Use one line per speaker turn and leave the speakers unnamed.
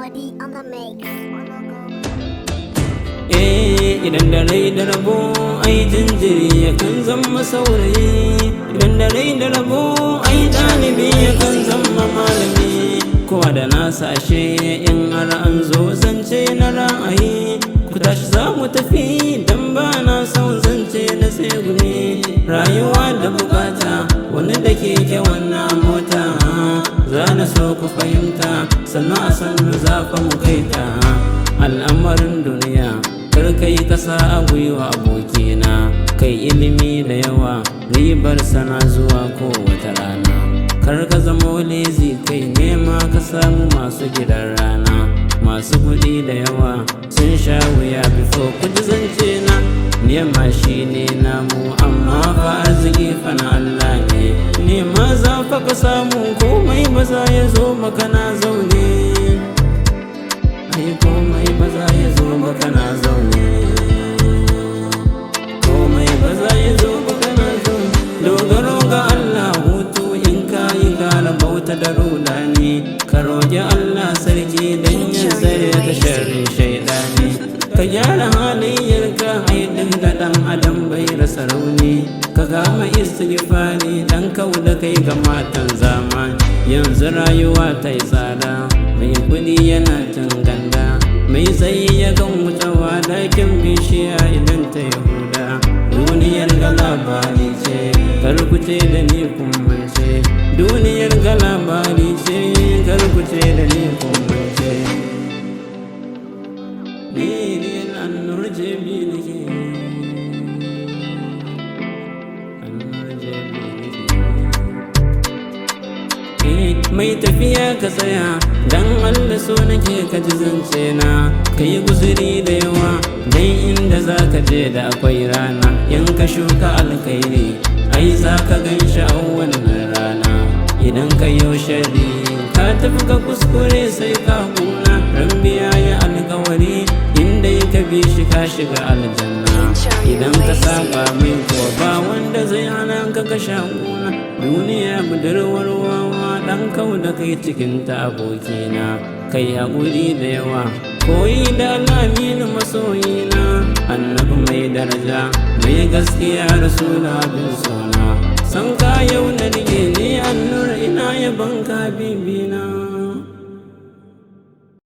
Melody on the mix.
Idan da rai da rabo ai jinjiri yakan zama saurayi, idan da rai da rabo ai ɗalibi yakan zama malami. Kowa da nasa ashe in har an zo zance na ra'ayi, ku tashi za mu tafi dan ba na son zance na tsegumi. Rayuwa da bukata wani da keke wannan mota, za na so ku fahimta sannan a sannu za fa mu kai ta. Al'amarin duniya kai kasa a gwiwa abokina, kai ilimi da yawa ribar sana zuwa kowace rana. Kar ka zama lezi kai nema ka samu masu gidan rana. Masu kuɗi da yawa sun sha wuya before kuji zance na. Nema shi ne namu amma fa arziki fa na Allah ne. Nema za fa ka samu komai ba za ya zo maka na zaune. Ai komai ba za ya zo maka na zaune. Komai ba za ya zo maka na zaune. Dogaro ga Allah hutu in ka yi gara bauta da rudani. Ka roƙi Allah sarki dan ya tsare ka sharrin shaidani. Ka gyara halayyarka ai duk da ɗan adam bai rasa rauni. Ka gama istighfari dan kau da kai ga matan zamani. Yanzu rayuwa ta yi tsada, mai kuɗi yana cin ganda, mai tsayi ya kan wucewa dakin bishiya idan ta yahuda. Duniyar ga labari ce karkuce da ni kummance, duniyar ga labari ce karkuce da ni kummance. Ni ne annur jebi nake, annur jebi nake. Mai tafiya ka tsaya dan Allah so nake ka ji zance na. Ka yi guzuri da yawa dan inda za ka je da akwai rana. In ka shuka alkhairi ai za ka gan shi a wannan rana. Idan ka yi shari ka tafi ka kuskure sai ka kuna. Rabbi ya yi alkawari inda ka bi shi ka shiga aljanna. Idan ka saba mai kuwa ba wanda zai hana ka ka sha kuna. Duniya budurwar wawa dan kau da kai cikinta abokina. Kai haƙuri da yawa koyi da alaminu masoyina. Annabi mai daraja mai gaskiya rasula bin sona. San ka yau na rike ni annur ina yaban ka bibina.